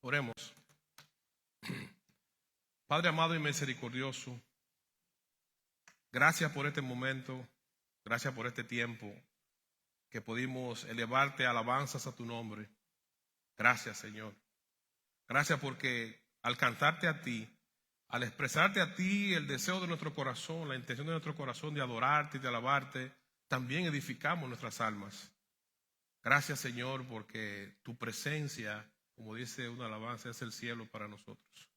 Oremos. Padre amado y misericordioso, gracias por este momento, gracias por este tiempo que pudimos elevarte alabanzas a tu nombre. Gracias, Señor. Gracias porque al cantarte a ti, al expresarte a ti el deseo de nuestro corazón, la intención de nuestro corazón de adorarte y de alabarte, también edificamos nuestras almas. Gracias, Señor, porque tu presencia, como dice una alabanza, es el cielo para nosotros.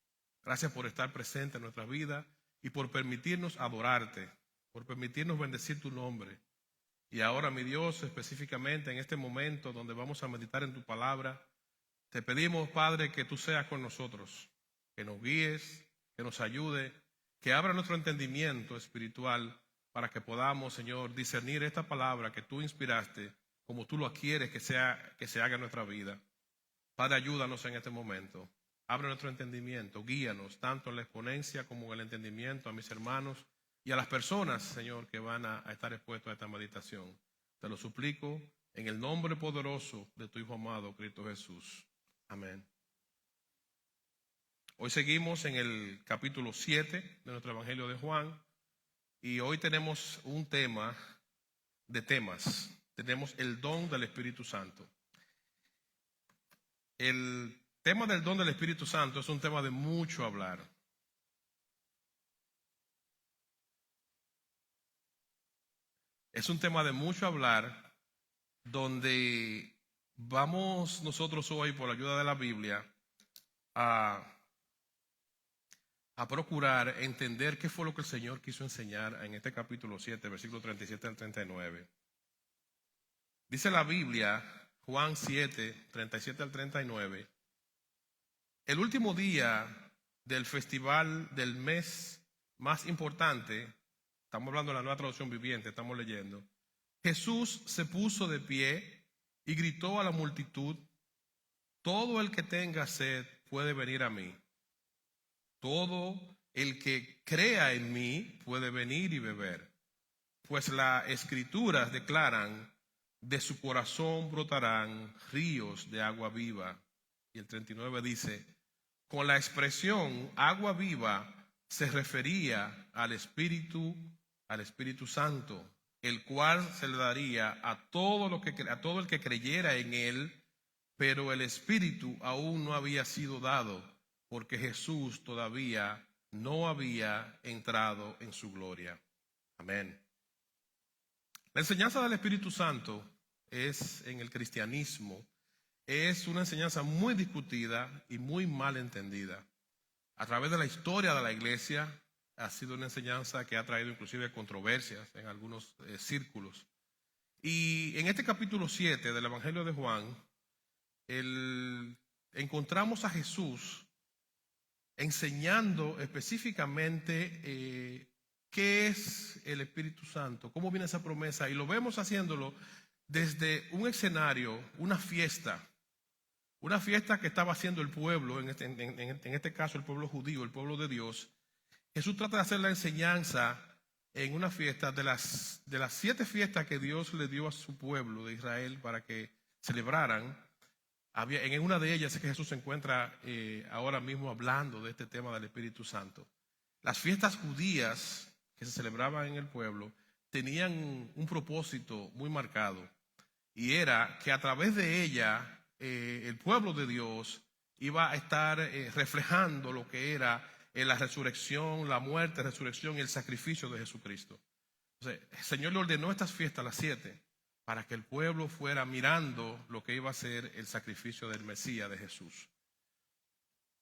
Gracias por estar presente en nuestra vida y por permitirnos adorarte, por permitirnos bendecir tu nombre. Y ahora, mi Dios, específicamente en este momento donde vamos a meditar en tu palabra, te pedimos, Padre, que tú seas con nosotros, que nos guíes, que nos ayude, que abra nuestro entendimiento espiritual para que podamos, Señor, discernir esta palabra que tú inspiraste como tú lo quieres que se haga en nuestra vida. Padre, ayúdanos en este momento. Abre nuestro entendimiento, guíanos tanto en la exponencia como en el entendimiento a mis hermanos y a las personas, Señor, que van a estar expuestos a esta meditación. Te lo suplico en el nombre poderoso de tu Hijo amado, Cristo Jesús. Amén. Hoy seguimos en el capítulo 7 de nuestro Evangelio de Juan y hoy tenemos un tema de temas. Tenemos el don del Espíritu Santo. El tema del don del Espíritu Santo es un tema de mucho hablar. Es un tema de mucho hablar donde vamos nosotros hoy, por la ayuda de la Biblia, a procurar entender qué fue lo que el Señor quiso enseñar en este capítulo 7, versículo 37 al 39. Dice la Biblia, Juan 7, 37 al 39, el último día del festival del mes más importante, estamos hablando de la Nueva Traducción Viviente, estamos leyendo, Jesús se puso de pie y gritó a la multitud, todo el que tenga sed puede venir a mí. Todo el que crea en mí puede venir y beber, pues las Escrituras declaran, de su corazón brotarán ríos de agua viva. Y el 39 dice, con la expresión agua viva se refería al Espíritu Santo, el cual se le daría a todo el que creyera en él, pero el Espíritu aún no había sido dado, porque Jesús todavía no había entrado en su gloria. Amén. La enseñanza del Espíritu Santo es, en el cristianismo, es una enseñanza muy discutida y muy mal entendida. A través de la historia de la iglesia ha sido una enseñanza que ha traído inclusive controversias en algunos círculos. Y en este capítulo 7 del Evangelio de Juan, encontramos a Jesús enseñando específicamente qué es el Espíritu Santo, cómo viene esa promesa, y lo vemos haciéndolo desde un escenario, una fiesta que estaba haciendo el pueblo, en este caso el pueblo judío, el pueblo de Dios. Jesús trata de hacer la enseñanza en una fiesta de las 7 fiestas que Dios le dio a su pueblo de Israel para que celebraran. En una de ellas es que Jesús se encuentra ahora mismo hablando de este tema del Espíritu Santo. Las fiestas judías que se celebraban en el pueblo tenían un propósito muy marcado, y era que a través de ella el pueblo de Dios iba a estar reflejando lo que era la resurrección, la muerte, resurrección y el sacrificio de Jesucristo. Entonces, el Señor le ordenó estas fiestas, las 7, para que el pueblo fuera mirando lo que iba a ser el sacrificio del Mesías, de Jesús.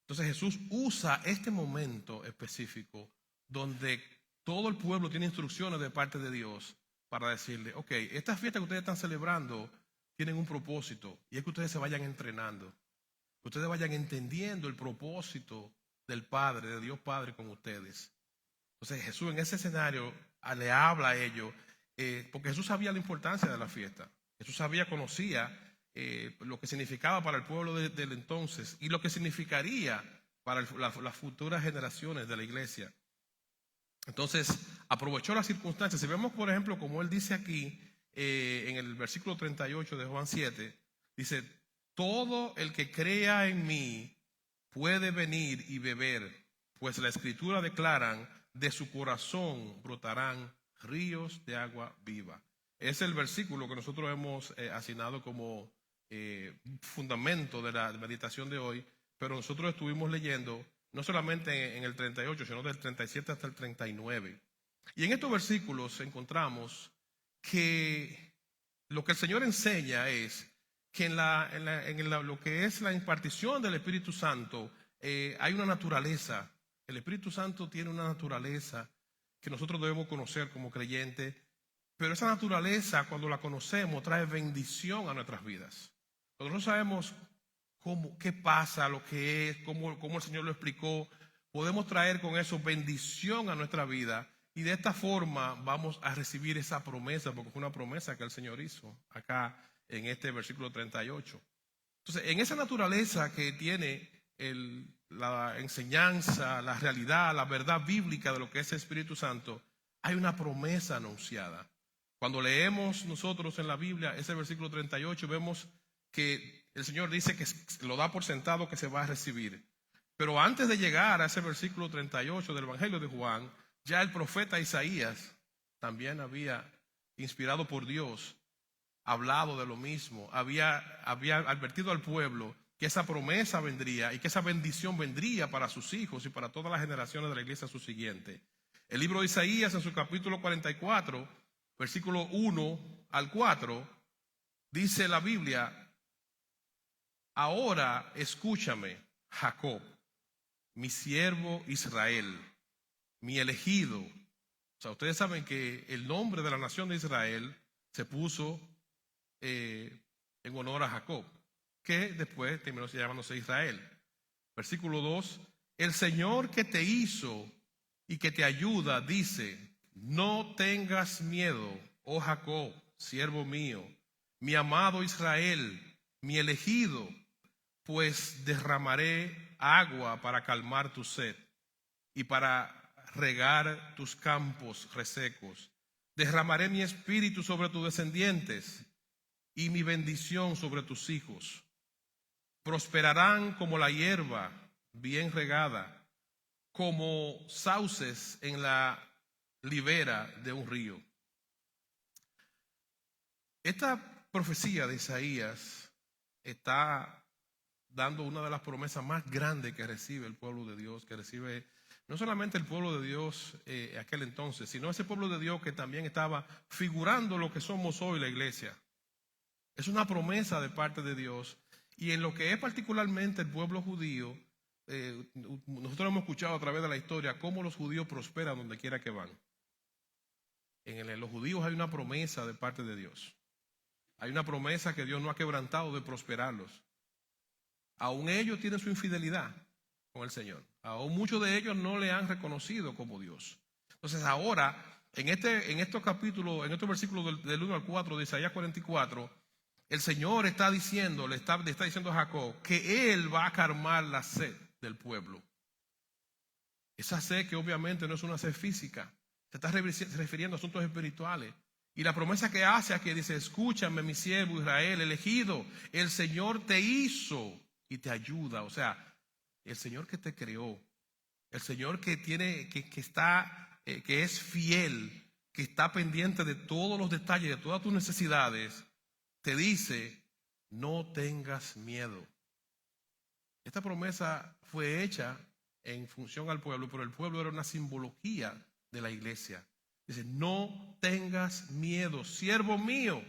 Entonces Jesús usa este momento específico donde todo el pueblo tiene instrucciones de parte de Dios para decirle, ok, estas fiestas que ustedes están celebrando tienen un propósito, y es que ustedes se vayan entrenando, que ustedes vayan entendiendo el propósito del Padre, de Dios Padre con ustedes. Entonces Jesús en ese escenario le habla a ellos, porque Jesús sabía la importancia de la fiesta. Jesús conocía lo que significaba para el pueblo del entonces y lo que significaría para las futuras generaciones de la iglesia. Entonces aprovechó las circunstancias. Si vemos, por ejemplo, como él dice aquí en el versículo 38 de Juan 7, dice, todo el que crea en mí puede venir y beber, pues la Escritura declaran, de su corazón brotarán ríos de agua viva. Es el versículo que nosotros hemos asignado como fundamento de la meditación de hoy, pero nosotros estuvimos leyendo no solamente en el 38, sino del 37 hasta el 39. Y en estos versículos encontramos que lo que el Señor enseña es que en lo que es la impartición del Espíritu Santo hay una naturaleza. El Espíritu Santo tiene una naturaleza que nosotros debemos conocer como creyentes, pero esa naturaleza, cuando la conocemos, trae bendición a nuestras vidas. Cuando nosotros sabemos qué pasa, lo que es, cómo el Señor lo explicó, podemos traer con eso bendición a nuestra vida. Y de esta forma vamos a recibir esa promesa, porque fue una promesa que el Señor hizo acá en este versículo 38. Entonces, en esa naturaleza que tiene la enseñanza, la realidad, la verdad bíblica de lo que es el Espíritu Santo, hay una promesa anunciada. Cuando leemos nosotros en la Biblia ese versículo 38, vemos que el Señor dice que lo da por sentado que se va a recibir. Pero antes de llegar a ese versículo 38 del Evangelio de Juan, ya el profeta Isaías también había, inspirado por Dios, hablado de lo mismo, había advertido al pueblo que esa promesa vendría y que esa bendición vendría para sus hijos y para todas las generaciones de la iglesia subsiguiente. El libro de Isaías, en su capítulo 44, versículo 1 al 4, dice la Biblia: ahora escúchame, Jacob, mi siervo Israel, mi elegido. O sea, ustedes saben que el nombre de la nación de Israel se puso en honor a Jacob, que después terminó llamándose Israel. Versículo 2: el Señor que te hizo y que te ayuda dice: no tengas miedo, oh Jacob, siervo mío, mi amado Israel, mi elegido, pues derramaré agua para calmar tu sed y para regar tus campos resecos. Derramaré mi espíritu sobre tus descendientes y mi bendición sobre tus hijos. Prosperarán como la hierba bien regada, como sauces en la ribera de un río. Esta profecía de Isaías está dando una de las promesas más grandes que recibe el pueblo de Dios, que recibe no solamente el pueblo de Dios aquel entonces, sino ese pueblo de Dios que también estaba figurando lo que somos hoy la iglesia. Es una promesa de parte de Dios, y en lo que es particularmente el pueblo judío, nosotros hemos escuchado a través de la historia cómo los judíos prosperan donde quiera que van. En los judíos hay una promesa de parte de Dios. Hay una promesa que Dios no ha quebrantado de prosperarlos. Aún ellos tienen su infidelidad con el Señor. Aún muchos de ellos no le han reconocido como Dios. Entonces ahora, en estos capítulos, en estos versículos del 1 al 4 de Isaías 44, el Señor está diciendo, le está diciendo a Jacob que Él va a calmar la sed del pueblo. Esa sed que obviamente no es una sed física, se está refiriendo a asuntos espirituales. Y la promesa que hace aquí dice: escúchame, mi siervo Israel, elegido, el Señor te hizo y te ayuda. O sea, el Señor que te creó, el Señor que es fiel, que está pendiente de todos los detalles, de todas tus necesidades, te dice: no tengas miedo. Esta promesa fue hecha en función al pueblo, pero el pueblo era una simbología de la iglesia. Dice: no tengas miedo, siervo mío,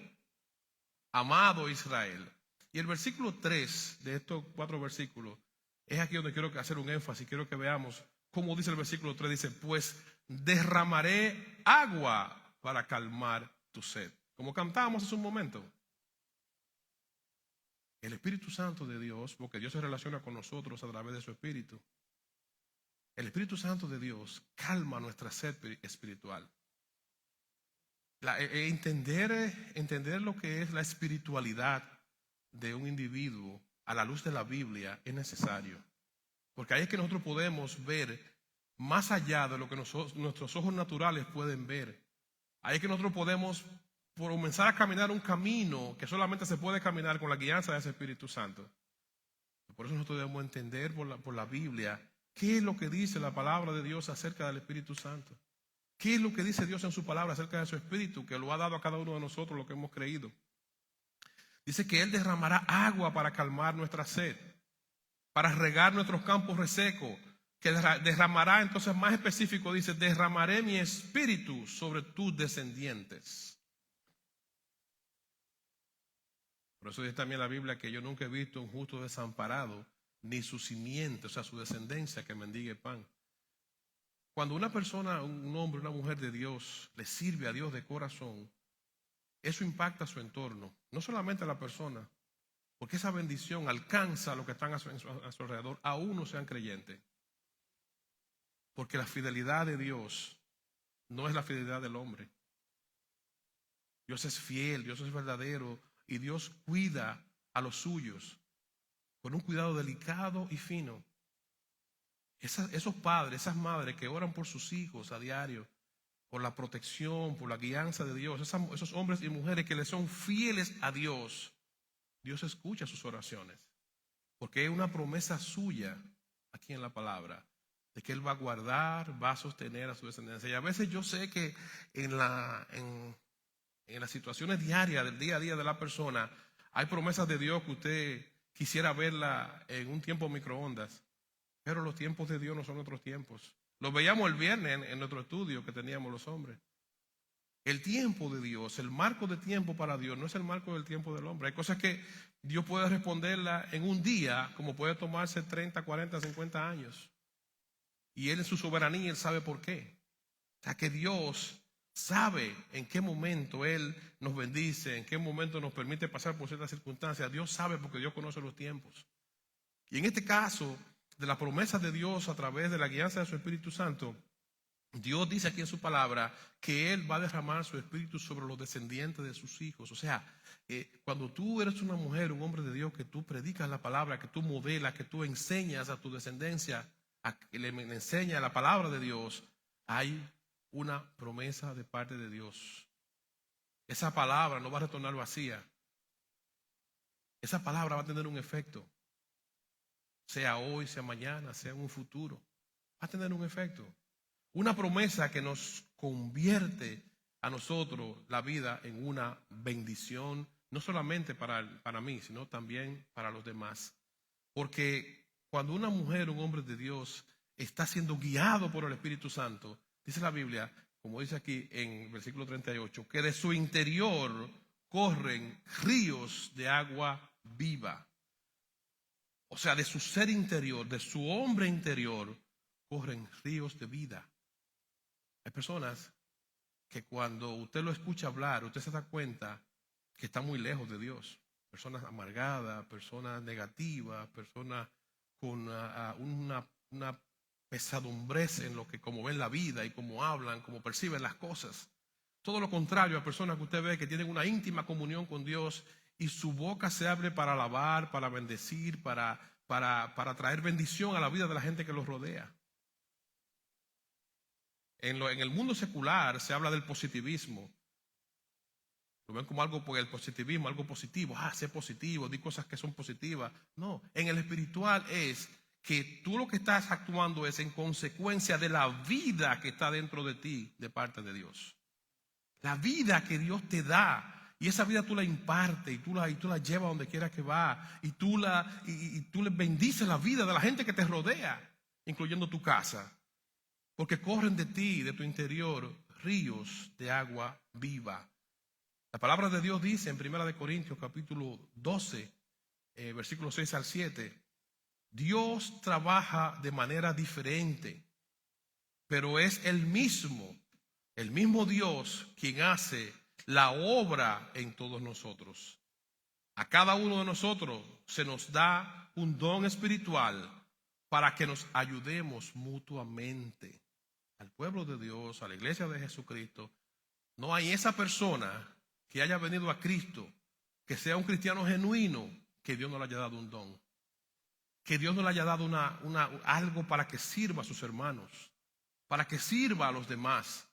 amado Israel. Y el versículo 3 de estos 4 versículos es aquí donde quiero hacer un énfasis. Quiero que veamos cómo dice el versículo 3. Dice: pues derramaré agua para calmar tu sed. Como cantábamos hace un momento. El Espíritu Santo de Dios, porque Dios se relaciona con nosotros a través de su Espíritu. El Espíritu Santo de Dios calma nuestra sed espiritual. Entender lo que es la espiritualidad de un individuo a la luz de la Biblia es necesario. Porque ahí es que nosotros podemos ver más allá de lo que nuestros ojos naturales pueden ver. Ahí es que nosotros podemos comenzar a caminar un camino que solamente se puede caminar con la guianza de ese Espíritu Santo. Por eso nosotros debemos entender por la Biblia qué es lo que dice la palabra de Dios acerca del Espíritu Santo. ¿Qué es lo que dice Dios en su palabra acerca de su Espíritu, que lo ha dado a cada uno de nosotros, lo que hemos creído? Dice que Él derramará agua para calmar nuestra sed, para regar nuestros campos resecos, que derramará, entonces más específico dice, derramaré mi espíritu sobre tus descendientes. Por eso dice también la Biblia que yo nunca he visto un justo desamparado, ni su simiente, o sea, su descendencia, que mendigue pan. Cuando una persona, un hombre, una mujer de Dios, le sirve a Dios de corazón, eso impacta a su entorno, no solamente a la persona, porque esa bendición alcanza a los que están a su alrededor, aún no sean creyentes. Porque la fidelidad de Dios no es la fidelidad del hombre. Dios es fiel, Dios es verdadero y Dios cuida a los suyos con un cuidado delicado y fino. Esos padres, esas madres que oran por sus hijos a diario, por la protección, por la guianza de Dios, esos hombres y mujeres que le son fieles a Dios, Dios escucha sus oraciones, porque es una promesa suya aquí en la palabra, de que Él va a guardar, va a sostener a su descendencia. Y a veces yo sé que en las situaciones diarias, del día a día de la persona, hay promesas de Dios que usted quisiera verla en un tiempo microondas, pero los tiempos de Dios no son otros tiempos. Lo veíamos el viernes en nuestro estudio que teníamos los hombres. El tiempo de Dios, el marco de tiempo para Dios no es el marco del tiempo del hombre. Hay cosas que Dios puede responderla en un día, como puede tomarse 30, 40, 50 años. Y Él en su soberanía, Él sabe por qué. O sea que Dios sabe en qué momento Él nos bendice, en qué momento nos permite pasar por ciertas circunstancias. Dios sabe porque Dios conoce los tiempos. Y en este caso, de la promesa de Dios a través de la guianza de su Espíritu Santo, Dios dice aquí en su palabra que Él va a derramar su Espíritu sobre los descendientes de sus hijos. O sea, cuando tú eres una mujer, un hombre de Dios, que tú predicas la palabra, que tú modelas, que tú enseñas a tu descendencia, que le enseña la palabra de Dios, hay una promesa de parte de Dios. Esa palabra no va a retornar vacía. Esa palabra va a tener un efecto. Sea hoy, sea mañana, sea en un futuro. Va a tener un efecto. Una promesa que nos convierte a nosotros la vida en una bendición, no solamente para mí, sino también para los demás. Porque cuando una mujer, un hombre de Dios, está siendo guiado por el Espíritu Santo, dice la Biblia, como dice aquí en el versículo 38, que de su interior corren ríos de agua viva. O sea, de su ser interior, de su hombre interior, corren ríos de vida. Hay personas que cuando usted lo escucha hablar, usted se da cuenta que está muy lejos de Dios. Personas amargadas, personas negativas, personas con una pesadumbrez en lo que como ven la vida y cómo hablan, cómo perciben las cosas. Todo lo contrario a personas que usted ve que tienen una íntima comunión con Dios y su boca se abre para alabar, para bendecir, para traer bendición a la vida de la gente que los rodea. En el mundo secular se habla del positivismo. Lo ven como algo, por el positivismo, algo positivo. Sé positivo, di cosas que son positivas. No, en el espiritual es que tú lo que estás actuando es en consecuencia de la vida que está dentro de ti de parte de Dios. La vida que Dios te da. Y esa vida tú la impartes y tú la llevas donde quiera que va. Y tú le bendices la vida de la gente que te rodea, incluyendo tu casa. Porque corren de ti, de tu interior, ríos de agua viva. La palabra de Dios dice en 1 Corintios capítulo 12, versículos 6 al 7, Dios trabaja de manera diferente, pero es el mismo Dios quien hace la obra en todos nosotros. A cada uno de nosotros se nos da un don espiritual para que nos ayudemos mutuamente. Al pueblo de Dios, a la iglesia de Jesucristo, no hay esa persona que haya venido a Cristo, que sea un cristiano genuino, que Dios no le haya dado un don, que Dios no le haya dado algo para que sirva a sus hermanos, para que sirva a los demás.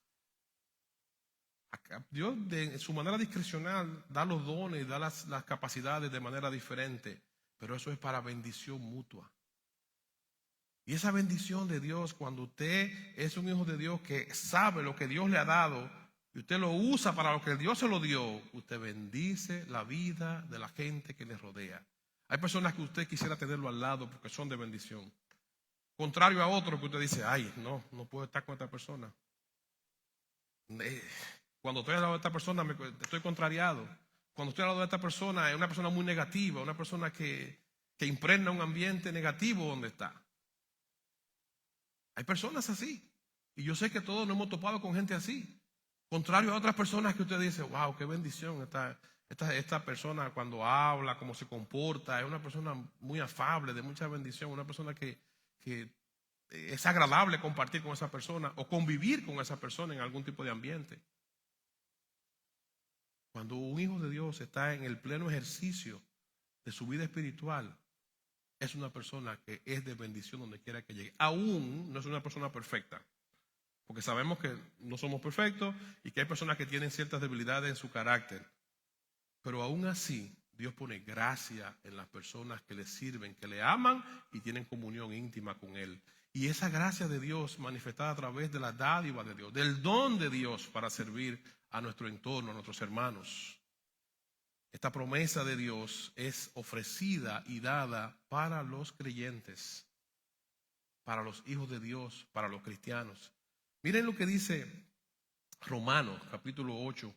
Dios de su manera discrecional da los dones, da las capacidades de manera diferente, pero eso es para bendición mutua. Y esa bendición de Dios, cuando usted es un hijo de Dios que sabe lo que Dios le ha dado y usted lo usa para lo que Dios se lo dio, usted bendice la vida de la gente que le rodea. Hay personas que usted quisiera tenerlo al lado porque son de bendición. Contrario a otros que usted dice, ay, no puedo estar con esta persona. Cuando estoy al lado de esta persona estoy contrariado. Cuando estoy al lado de esta persona es una persona muy negativa, una persona que impregna un ambiente negativo donde está. Hay personas así. Y yo sé que todos nos hemos topado con gente así. Contrario a otras personas que usted dice, wow, qué bendición esta persona cuando habla, cómo se comporta. Es una persona muy afable, de mucha bendición. Una persona que es agradable compartir con esa persona o convivir con esa persona en algún tipo de ambiente. Cuando un hijo de Dios está en el pleno ejercicio de su vida espiritual, es una persona que es de bendición donde quiera que llegue. Aún no es una persona perfecta, porque sabemos que no somos perfectos y que hay personas que tienen ciertas debilidades en su carácter. Pero aún así, Dios pone gracia en las personas que le sirven, que le aman y tienen comunión íntima con Él. Y esa gracia de Dios manifestada a través de la dádiva de Dios, del don de Dios para servir a nuestro entorno, a nuestros hermanos. Esta promesa de Dios es ofrecida y dada para los creyentes, para los hijos de Dios, para los cristianos. Miren lo que dice Romanos capítulo 8,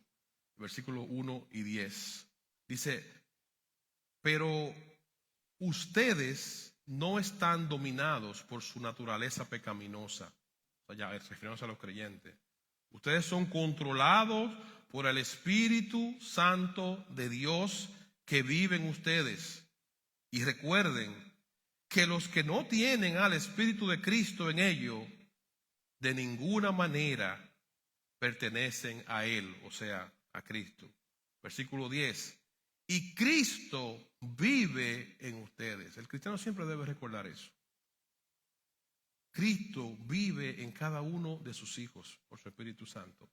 versículos 1 y 10. Dice, pero ustedes no están dominados por su naturaleza pecaminosa. O sea, ya refiriéndose a los creyentes. Ustedes son controlados por el Espíritu Santo de Dios que vive en ustedes. Y recuerden que los que no tienen al Espíritu de Cristo en ellos, de ninguna manera pertenecen a Él, o sea, a Cristo. Versículo 10. Y Cristo vive en ustedes. El cristiano siempre debe recordar eso. Cristo vive en cada uno de sus hijos por su Espíritu Santo.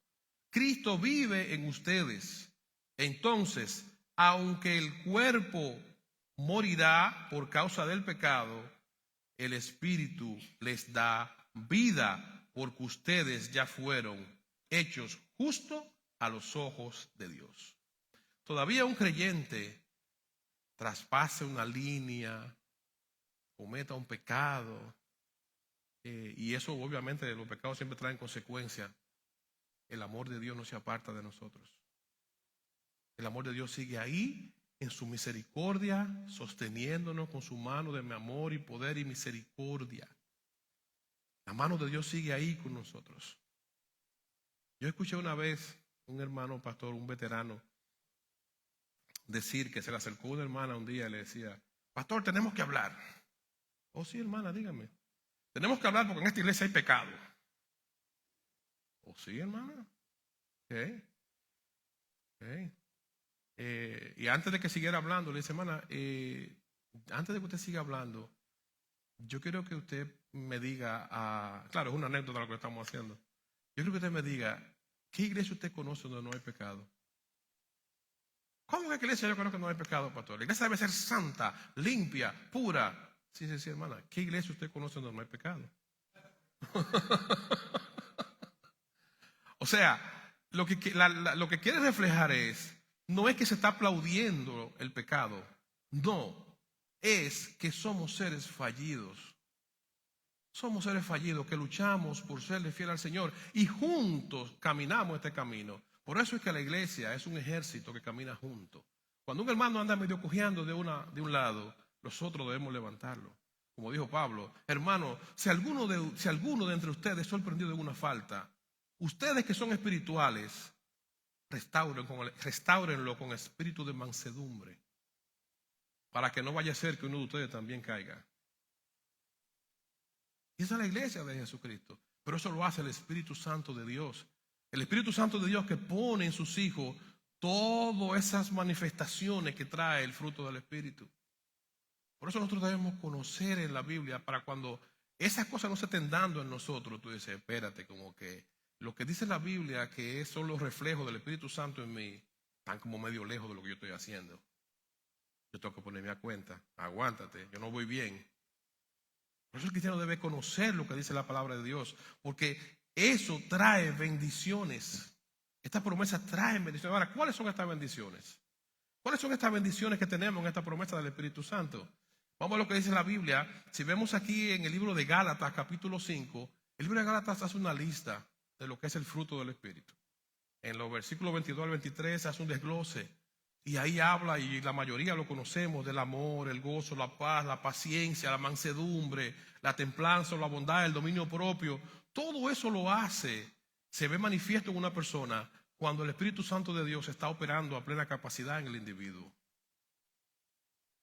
Cristo vive en ustedes. Entonces, aunque el cuerpo morirá por causa del pecado, el Espíritu les da vida porque ustedes ya fueron hechos justos a los ojos de Dios. Todavía un creyente traspase una línea, cometa un pecado, y eso obviamente los pecados siempre traen consecuencias. El amor de Dios no se aparta de nosotros. El amor de Dios sigue ahí en su misericordia, sosteniéndonos con su mano de amor y poder y misericordia. La mano de Dios sigue ahí con nosotros. Yo escuché una vez un hermano pastor, un veterano, decir que se le acercó una hermana un día y le decía, pastor, tenemos que hablar. Oh, sí, hermana, dígame. Tenemos que hablar porque en esta iglesia hay pecado. Oh, sí, hermana. Okay. Y antes de que siguiera hablando, le dice, hermana, antes de que usted siga hablando, yo quiero que usted me diga, claro, es una anécdota lo que estamos haciendo. Yo quiero que usted me diga, ¿qué iglesia usted conoce donde no hay pecado? ¿Cómo que iglesia yo conozco que no hay pecado, pastor? La iglesia debe ser santa, limpia, pura. Sí, hermana. ¿Qué iglesia usted conoce donde no hay pecado? O sea, lo que quiere reflejar no es que se está aplaudiendo el pecado. No, es que somos seres fallidos. Somos seres fallidos que luchamos por serle fiel al Señor y juntos caminamos este camino. Por eso es que la iglesia es un ejército que camina juntos. Cuando un hermano anda medio cojeando de un lado, los otros debemos levantarlo. Como dijo Pablo, hermano, si alguno de entre ustedes es sorprendido de una falta, ustedes que son espirituales, restáurenlo con espíritu de mansedumbre, para que no vaya a ser que uno de ustedes también caiga. Y esa es la iglesia de Jesucristo. Pero eso lo hace el Espíritu Santo de Dios. El Espíritu Santo de Dios que pone en sus hijos todas esas manifestaciones que trae el fruto del Espíritu. Por eso nosotros debemos conocer en la Biblia para cuando esas cosas no se estén dando en nosotros, tú dices, espérate, como que lo que dice la Biblia que son los reflejos del Espíritu Santo en mí, están como medio lejos de lo que yo estoy haciendo. Yo tengo que ponerme a cuenta. Aguántate, yo no voy bien. Por eso el cristiano debe conocer lo que dice la palabra de Dios, porque eso trae bendiciones. Esta promesa trae bendiciones. Ahora, ¿cuáles son estas bendiciones? ¿Cuáles son estas bendiciones que tenemos en esta promesa del Espíritu Santo? Vamos a lo que dice la Biblia. Si vemos aquí en el libro de Gálatas, capítulo 5, el libro de Gálatas hace una lista de lo que es el fruto del Espíritu. En los versículos 22 al 23 hace un desglose. Y ahí habla, y la mayoría lo conocemos, del amor, el gozo, la paz, la paciencia, la mansedumbre, la templanza, la bondad, el dominio propio. Todo eso lo hace, se ve manifiesto en una persona cuando el Espíritu Santo de Dios está operando a plena capacidad en el individuo.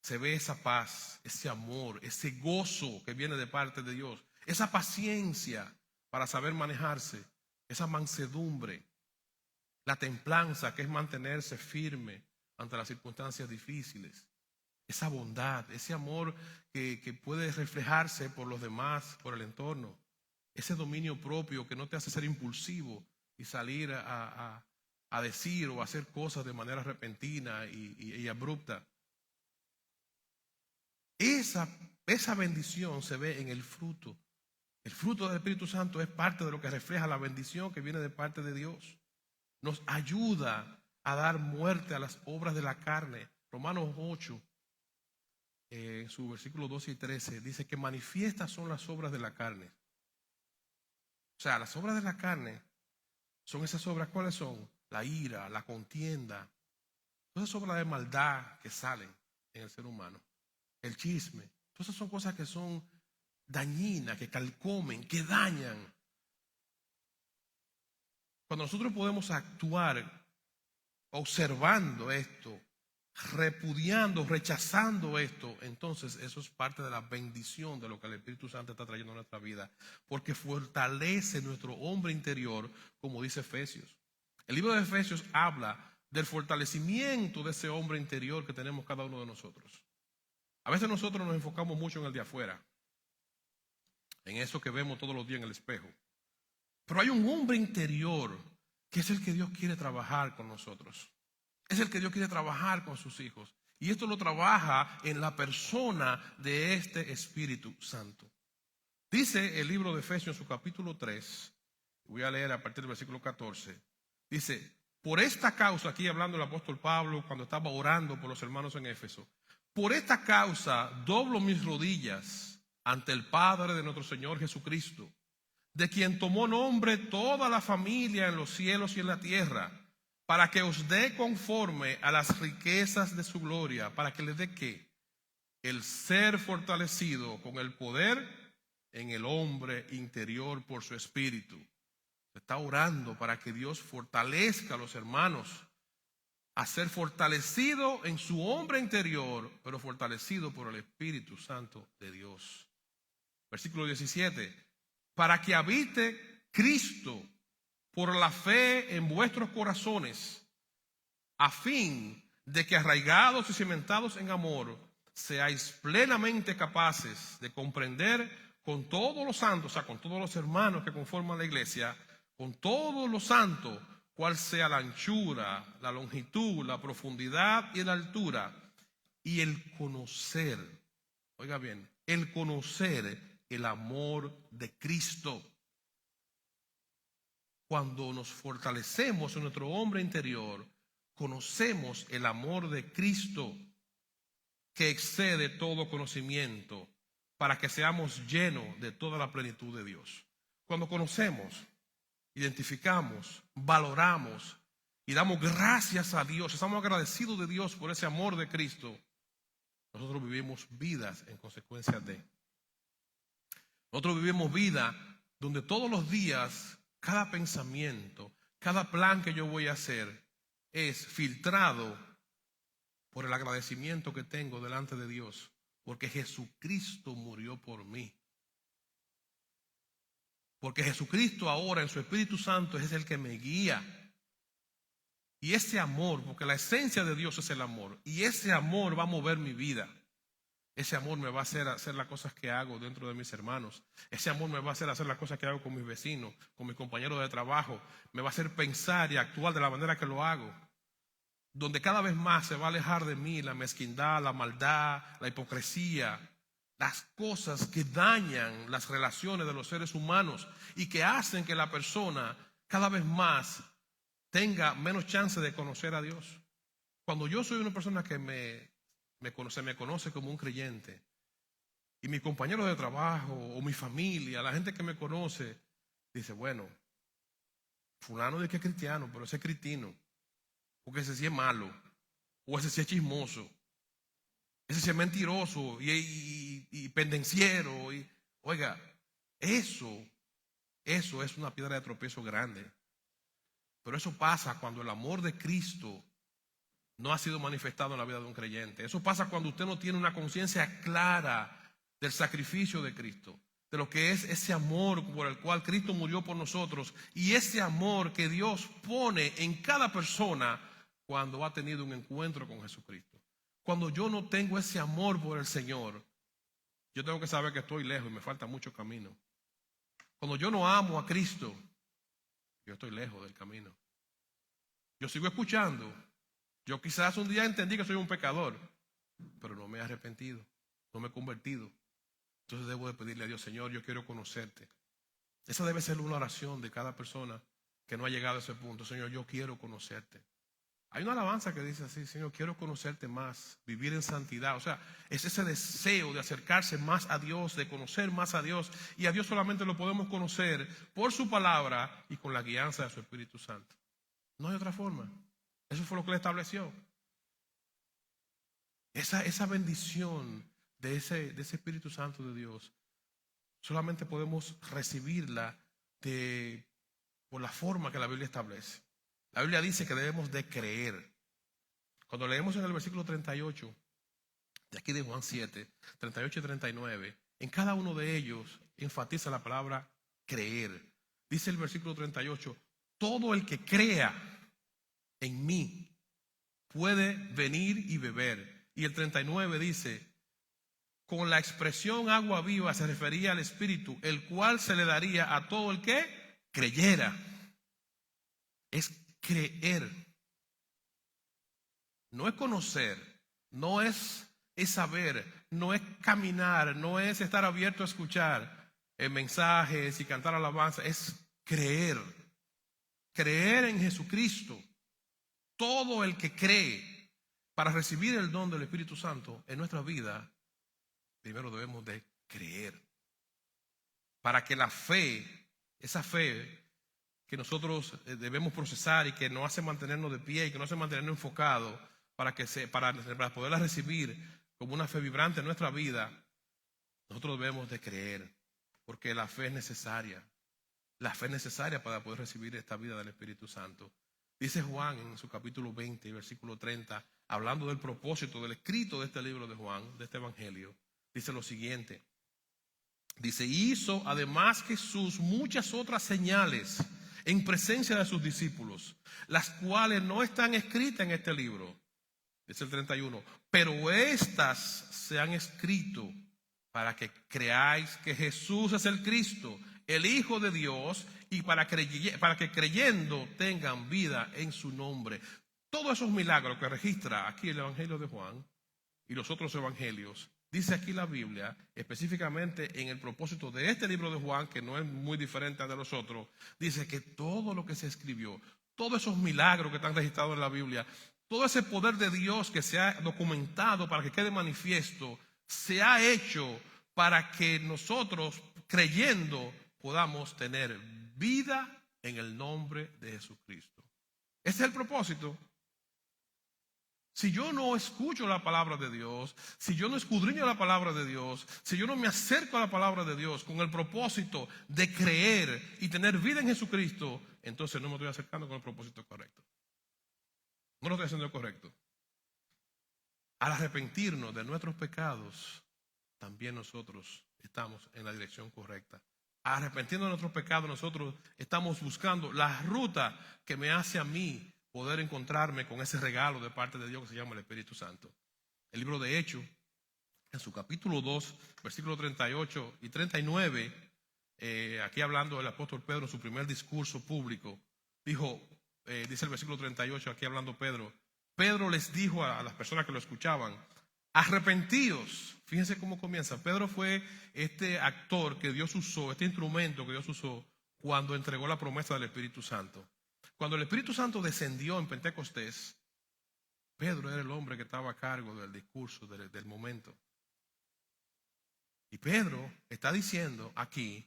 Se ve esa paz, ese amor, ese gozo que viene de parte de Dios, esa paciencia para saber manejarse, esa mansedumbre, la templanza que es mantenerse firme ante las circunstancias difíciles, esa bondad, ese amor que puede reflejarse por los demás, por el entorno, ese dominio propio que no te hace ser impulsivo y salir a decir o a hacer cosas de manera repentina y abrupta. Esa bendición se ve en el fruto. El fruto del Espíritu Santo es parte de lo que refleja la bendición que viene de parte de Dios. Nos ayuda a dar muerte a las obras de la carne. Romanos 8, en su versículo 12 y 13, dice que manifiestas son las obras de la carne. O sea, las obras de la carne son esas obras, ¿cuáles son? La ira, la contienda, todas esas obras de maldad que salen en el ser humano. El chisme, todas esas son cosas que son dañinas, que calcomen, que dañan. Cuando nosotros podemos actuar observando esto, repudiando, rechazando esto, entonces eso es parte de la bendición de lo que el Espíritu Santo está trayendo a nuestra vida, porque fortalece nuestro hombre interior, como dice Efesios. El libro de Efesios habla del fortalecimiento de ese hombre interior que tenemos cada uno de nosotros. A veces nosotros nos enfocamos mucho en el de afuera, en eso que vemos todos los días en el espejo. Pero hay un hombre interior que es el que Dios quiere trabajar con nosotros. Es el que Dios quiere trabajar con sus hijos. Y esto lo trabaja en la persona de este Espíritu Santo. Dice el libro de Efesios en su capítulo 3, voy a leer a partir del versículo 14. Dice, por esta causa, aquí hablando el apóstol Pablo cuando estaba orando por los hermanos en Éfeso, por esta causa doblo mis rodillas ante el Padre de nuestro Señor Jesucristo, de quien tomó nombre toda la familia en los cielos y en la tierra, para que os dé conforme a las riquezas de su gloria, para que le dé ¿qué? El ser fortalecido con el poder en el hombre interior por su espíritu. Se está orando para que Dios fortalezca a los hermanos a ser fortalecido en su hombre interior, pero fortalecido por el Espíritu Santo de Dios. Versículo 17. Para que habite Cristo por la fe en vuestros corazones, a fin de que arraigados y cimentados en amor, seáis plenamente capaces de comprender con todos los santos, o sea, con todos los hermanos que conforman la iglesia, con todos los santos, cuál sea la anchura, la longitud, la profundidad y la altura, y el conocer, oiga bien, el conocer el amor de Cristo. Cuando nos fortalecemos en nuestro hombre interior, conocemos el amor de Cristo que excede todo conocimiento, para que seamos llenos de toda la plenitud de Dios. Cuando conocemos, identificamos, valoramos y damos gracias a Dios, estamos agradecidos de Dios por ese amor de Cristo, nosotros vivimos vidas en consecuencia de. Nosotros vivimos vida donde todos los días, cada pensamiento, cada plan que yo voy a hacer es filtrado por el agradecimiento que tengo delante de Dios, porque Jesucristo murió por mí. Porque Jesucristo ahora en su Espíritu Santo es el que me guía. Y ese amor, porque la esencia de Dios es el amor, y ese amor va a mover mi vida. Ese amor me va a hacer las cosas que hago dentro de mis hermanos. Ese amor me va a hacer las cosas que hago con mis vecinos, con mis compañeros de trabajo. Me va a hacer pensar y actuar de la manera que lo hago. donde cada vez más se va a alejar de mí la mezquindad, la maldad, la hipocresía, las cosas que dañan las relaciones de los seres humanos y que hacen que la persona cada vez más tenga menos chance de conocer a Dios. Cuando yo soy una persona que me conoce como un creyente, y mi compañero de trabajo o mi familia, la gente que me conoce, dice, bueno, fulano de que es cristiano, pero ese es cretino, porque ese sí es malo, o ese sí es chismoso, ese sí es mentiroso y pendenciero. Oiga, eso es una piedra de tropiezo grande. Pero eso pasa cuando el amor de Cristo no ha sido manifestado en la vida de un creyente. Eso pasa cuando usted no tiene una conciencia clara del sacrificio de Cristo, de lo que es ese amor por el cual Cristo murió por nosotros y ese amor que Dios pone en cada persona cuando ha tenido un encuentro con Jesucristo. Cuando yo no tengo ese amor por el Señor, yo tengo que saber que estoy lejos y me falta mucho camino. Cuando yo no amo a Cristo, yo estoy lejos del camino. Yo sigo escuchando. Yo quizás un día entendí que soy un pecador, pero no me he arrepentido, no me he convertido. Entonces debo de pedirle a Dios, Señor, yo quiero conocerte. Esa debe ser una oración de cada persona que no ha llegado a ese punto. Señor, yo quiero conocerte. Hay una alabanza que dice así, Señor, quiero conocerte más, vivir en santidad. O sea, es ese deseo de acercarse más a Dios, de conocer más a Dios. Y a Dios solamente lo podemos conocer por su palabra y con la guianza de su Espíritu Santo. No hay otra forma. Eso fue lo que Él estableció. Esa bendición de ese Espíritu Santo de Dios, solamente podemos recibirla por la forma que la Biblia establece. La Biblia dice que debemos de creer. Cuando leemos en el versículo 38, de aquí de Juan 7, 38 y 39, en cada uno de ellos enfatiza la palabra creer. Dice el versículo 38, todo el que crea en mí puede venir y beber. Y el 39 dice, con la expresión agua viva se refería al Espíritu, el cual se le daría a todo el que creyera. Es creer. No es conocer, no es saber, no es caminar, no es estar abierto a escuchar mensajes y cantar alabanza, es creer. Creer en Jesucristo. Todo el que cree para recibir el don del Espíritu Santo en nuestra vida, primero debemos de creer. Para que la fe, esa fe que nosotros debemos procesar y que nos hace mantenernos de pie y que nos hace mantenernos enfocados para poderla recibir como una fe vibrante en nuestra vida, nosotros debemos de creer, porque la fe es necesaria. La fe es necesaria para poder recibir esta vida del Espíritu Santo. Dice Juan en su capítulo 20, versículo 30, hablando del propósito del escrito de este libro de Juan, de este evangelio, dice lo siguiente. Dice, hizo además Jesús muchas otras señales en presencia de sus discípulos, las cuales no están escritas en este libro. Dice el 31, pero estas se han escrito para que creáis que Jesús es el Cristo, el Hijo de Dios, y para que creyendo tengan vida en su nombre. Todos esos milagros que registra aquí el Evangelio de Juan y los otros evangelios, dice aquí la Biblia, específicamente en el propósito de este libro de Juan, que no es muy diferente a de los otros, dice que todo lo que se escribió, todos esos milagros que están registrados en la Biblia, todo ese poder de Dios que se ha documentado para que quede manifiesto, se ha hecho para que nosotros, creyendo, podamos tener vida en el nombre de Jesucristo. Ese es el propósito. Si yo no escucho la palabra de Dios, si yo no escudriño la palabra de Dios, si yo no me acerco a la palabra de Dios con el propósito de creer y tener vida en Jesucristo, entonces no me estoy acercando con el propósito correcto. No lo estoy haciendo correcto. Al arrepentirnos de nuestros pecados, también nosotros estamos en la dirección correcta. Al arrepentirnos de nuestros pecados, nosotros estamos buscando la ruta que me hace a mí poder encontrarme con ese regalo de parte de Dios que se llama el Espíritu Santo. El libro de Hechos, en su capítulo 2, versículos 38 y 39, aquí hablando del apóstol Pedro en su primer discurso público, dijo, dice el versículo 38, aquí hablando Pedro, Pedro les dijo a las personas que lo escuchaban, arrepentíos. Fíjense cómo comienza. Pedro fue este actor que Dios usó, este instrumento que Dios usó cuando entregó la promesa del Espíritu Santo. Cuando el Espíritu Santo descendió en Pentecostés, Pedro era el hombre que estaba a cargo del discurso, del momento. Y Pedro está diciendo aquí,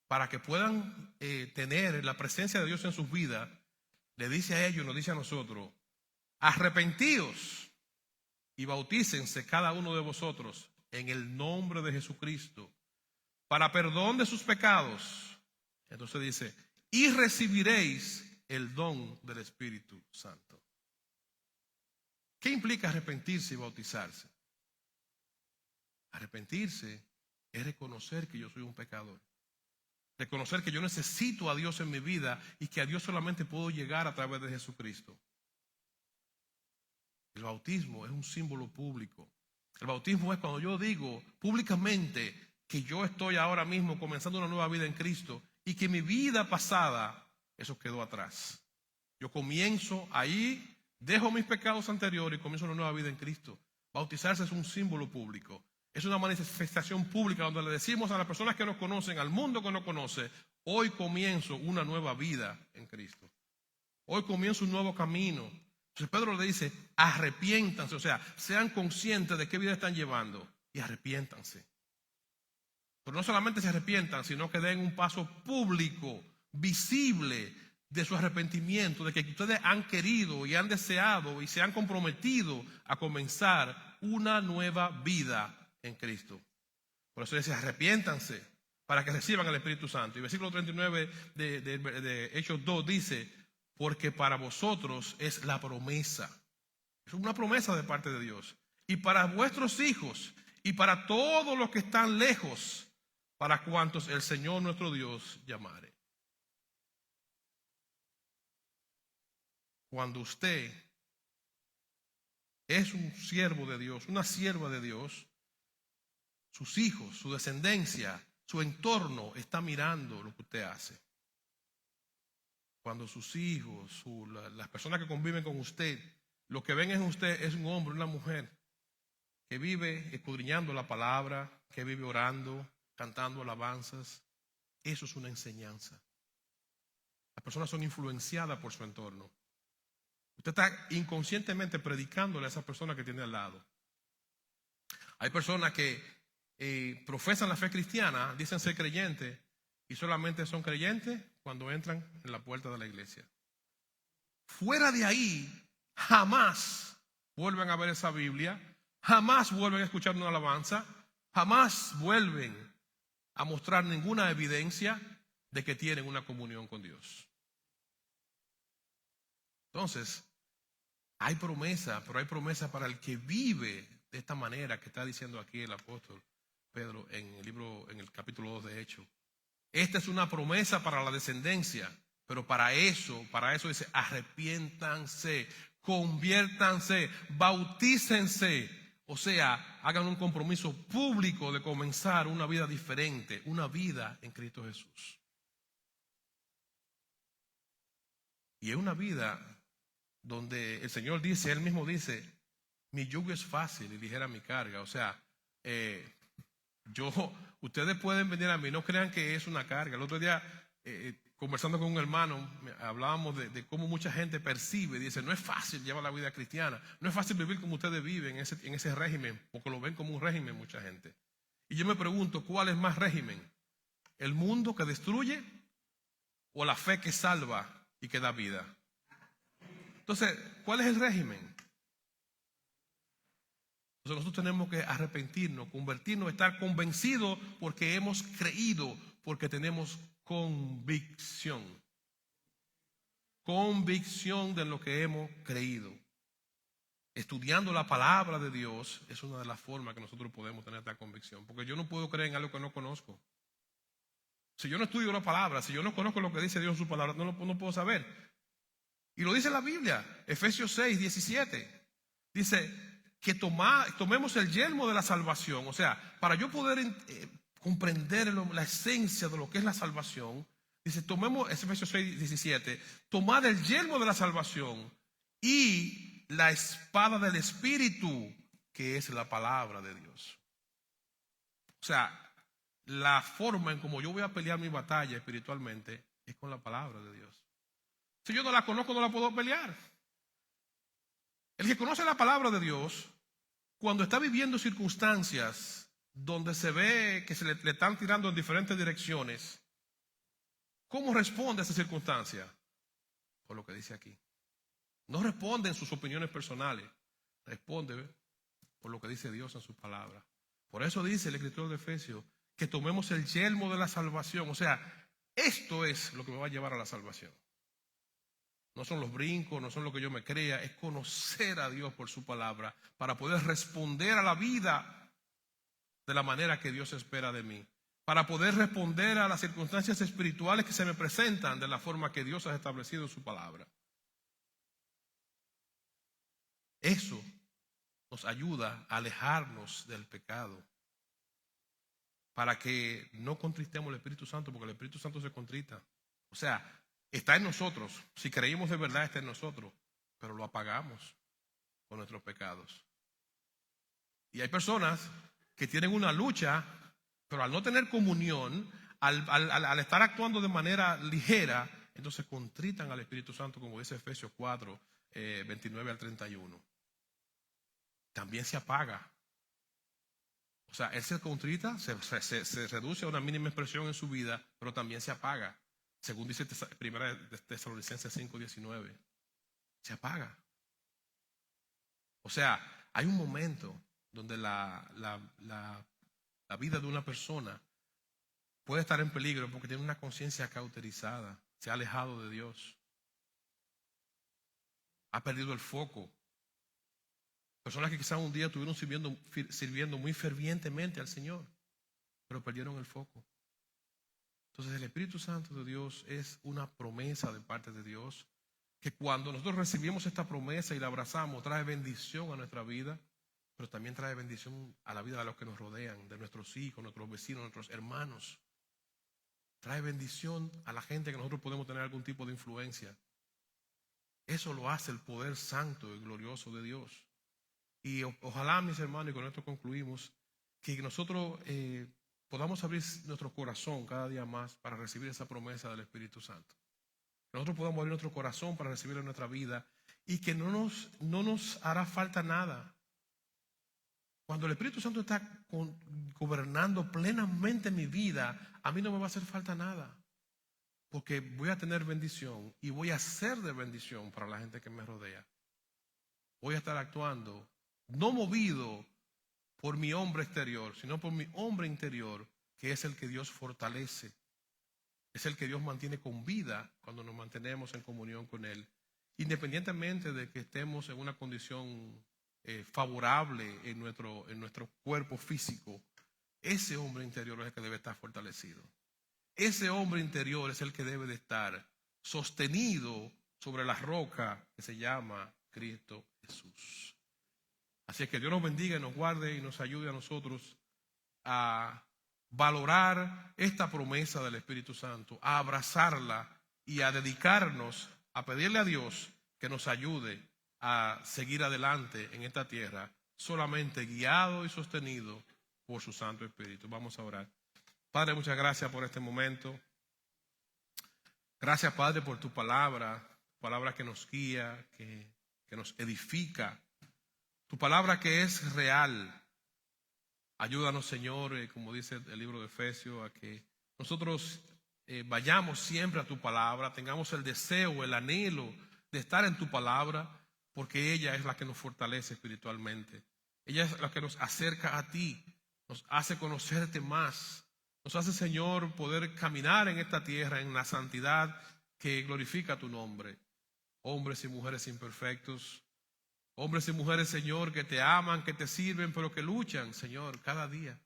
para que puedan tener la presencia de Dios en sus vidas, le dice a ellos, nos dice a nosotros, arrepentíos y bautícense cada uno de vosotros en el nombre de Jesucristo para perdón de sus pecados. Entonces dice, y recibiréis el don del Espíritu Santo. ¿Qué implica arrepentirse y bautizarse? Arrepentirse es reconocer que yo soy un pecador. Reconocer que yo necesito a Dios en mi vida y que a Dios solamente puedo llegar a través de Jesucristo. El bautismo es un símbolo público. El bautismo es cuando yo digo públicamente que yo estoy ahora mismo comenzando una nueva vida en Cristo y que mi vida pasada, eso quedó atrás. Yo comienzo ahí, dejo mis pecados anteriores y comienzo una nueva vida en Cristo. Bautizarse es un símbolo público. Es una manifestación pública donde le decimos a las personas que nos conocen, al mundo que nos conoce, hoy comienzo una nueva vida en Cristo. Hoy comienzo un nuevo camino. Entonces Pedro le dice, arrepiéntanse, o sea, sean conscientes de qué vida están llevando y arrepiéntanse. Pero no solamente se arrepientan, sino que den un paso público, visible, de su arrepentimiento, de que ustedes han querido y han deseado y se han comprometido a comenzar una nueva vida en Cristo. Por eso dice, arrepiéntanse para que reciban el Espíritu Santo. Y versículo 39 de Hechos 2 dice, porque para vosotros es la promesa. Es una promesa de parte de Dios. Y para vuestros hijos y para todos los que están lejos, para cuantos el Señor nuestro Dios llamare. Cuando usted es un siervo de Dios, una sierva de Dios, sus hijos, su descendencia, su entorno está mirando lo que usted hace. Cuando sus hijos, las personas que conviven con usted, lo que ven en usted es un hombre, una mujer que vive escudriñando la palabra, que vive orando, cantando alabanzas. Eso es una enseñanza. Las personas son influenciadas por su entorno. Usted está inconscientemente predicándole a esas personas que tiene al lado. Hay personas que profesan la fe cristiana, dicen ser creyentes y solamente son creyentes cuando entran en la puerta de la iglesia. Fuera de ahí, jamás vuelven a ver esa Biblia, jamás vuelven a escuchar una alabanza, jamás vuelven a mostrar ninguna evidencia de que tienen una comunión con Dios. Entonces, hay promesa, pero hay promesa para el que vive de esta manera que está diciendo aquí el apóstol Pedro en el capítulo 2 de Hechos. Esta es una promesa para la descendencia, pero para eso dice, arrepiéntanse, conviértanse, bautícense. O sea, hagan un compromiso público de comenzar una vida diferente, una vida en Cristo Jesús. Y es una vida donde el Señor dice, Él mismo dice, mi yugo es fácil y ligera mi carga. O sea, ustedes pueden venir a mí, no crean que es una carga. El otro día, conversando con un hermano, hablábamos de cómo mucha gente percibe, dice, no es fácil llevar la vida cristiana, no es fácil vivir como ustedes viven en ese régimen, porque lo ven como un régimen mucha gente. Y yo me pregunto, ¿cuál es más régimen? ¿El mundo que destruye o la fe que salva y que da vida? Entonces, ¿cuál es el régimen? Entonces nosotros tenemos que arrepentirnos, convertirnos, estar convencidos porque hemos creído, porque tenemos convicción. Convicción de lo que hemos creído. Estudiando la palabra de Dios es una de las formas que nosotros podemos tener esta convicción. Porque yo no puedo creer en algo que no conozco. Si yo no estudio la palabra, si yo no conozco lo que dice Dios en su palabra, no puedo saber. Y lo dice la Biblia, Efesios 6, 17. Dice que tomemos el yelmo de la salvación. O sea, para yo poder comprender la esencia de lo que es la salvación, dice, tomemos, Efesios 6, 17, tomad el yelmo de la salvación y la espada del Espíritu, que es la palabra de Dios. O sea, la forma en como yo voy a pelear mi batalla espiritualmente es con la palabra de Dios. Si yo no la conozco, no la puedo pelear. El que conoce la palabra de Dios, cuando está viviendo circunstancias donde se ve que le están tirando en diferentes direcciones, ¿cómo responde a esa circunstancia? Por lo que dice aquí. No responde en sus opiniones personales, responde por lo que dice Dios en su palabra. Por eso dice el escritor de Efesios que tomemos el yelmo de la salvación. O sea, esto es lo que me va a llevar a la salvación. No son los brincos, no son lo que yo me crea, es conocer a Dios por su palabra para poder responder a la vida de la manera que Dios espera de mí, para poder responder a las circunstancias espirituales que se me presentan de la forma que Dios ha establecido en su palabra. Eso nos ayuda a alejarnos del pecado, para que no contristemos al Espíritu Santo, porque el Espíritu Santo se contrita. O sea, está en nosotros. Si creímos de verdad, está en nosotros, pero lo apagamos con nuestros pecados. Y hay personas que tienen una lucha, pero al no tener comunión, al estar actuando de manera ligera, entonces contritan al Espíritu Santo, como dice Efesios 4, 29 al 31. También se apaga. O sea, él se contrita, se reduce a una mínima expresión en su vida, pero también se apaga. Según dice Primera de Tesalonicenses 5:19. Se apaga. O sea, hay un momento donde la vida de una persona puede estar en peligro porque tiene una conciencia cauterizada, se ha alejado de Dios, ha perdido el foco. Personas que quizás un día estuvieron sirviendo muy fervientemente al Señor, pero perdieron el foco. Entonces el Espíritu Santo de Dios es una promesa de parte de Dios, que cuando nosotros recibimos esta promesa y la abrazamos, trae bendición a nuestra vida, pero también trae bendición a la vida de los que nos rodean, de nuestros hijos, nuestros vecinos, nuestros hermanos. Trae bendición a la gente que nosotros podemos tener algún tipo de influencia. Eso lo hace el poder santo y glorioso de Dios. Y ojalá, mis hermanos, y con esto concluimos, que nosotros podamos abrir nuestro corazón cada día más para recibir esa promesa del Espíritu Santo. Que nosotros podamos abrir nuestro corazón para recibirlo en nuestra vida y que no nos hará falta nada. Cuando el Espíritu Santo está gobernando plenamente mi vida, a mí no me va a hacer falta nada. Porque voy a tener bendición y voy a ser de bendición para la gente que me rodea. Voy a estar actuando no movido por mi hombre exterior, sino por mi hombre interior, que es el que Dios fortalece. Es el que Dios mantiene con vida cuando nos mantenemos en comunión con Él. Independientemente de que estemos en una condición favorable en nuestro cuerpo físico, ese hombre interior es el que debe estar fortalecido. Ese hombre interior es el que debe de estar sostenido sobre la roca que se llama Cristo Jesús. Así es que Dios nos bendiga y nos guarde y nos ayude a nosotros a valorar esta promesa del Espíritu Santo, a abrazarla y a dedicarnos a pedirle a Dios que nos ayude a seguir adelante en esta tierra, solamente guiado y sostenido por su Santo Espíritu. Vamos a orar. Padre, muchas gracias por este momento. Gracias, Padre, por tu palabra que nos guía, que nos edifica. Tu palabra que es real. Ayúdanos, Señor, como dice el libro de Efesios, a que nosotros vayamos siempre a tu palabra, tengamos el deseo, el anhelo de estar en tu palabra, porque ella es la que nos fortalece espiritualmente. Ella es la que nos acerca a ti, nos hace conocerte más, nos hace, Señor, poder caminar en esta tierra en la santidad que glorifica tu nombre. Hombres y mujeres imperfectos, hombres y mujeres, Señor, que te aman, que te sirven, pero que luchan, Señor, cada día.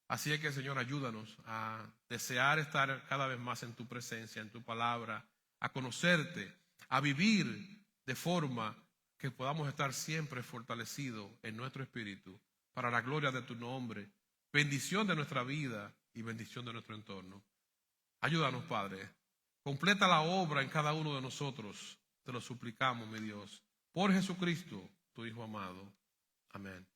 Así es que, Señor, ayúdanos a desear estar cada vez más en tu presencia, en tu palabra, a conocerte, a vivir de forma que podamos estar siempre fortalecidos en nuestro espíritu para la gloria de tu nombre, bendición de nuestra vida y bendición de nuestro entorno. Ayúdanos, Padre. Completa la obra en cada uno de nosotros. Te lo suplicamos, mi Dios. por Jesucristo, tu Hijo amado. Amén.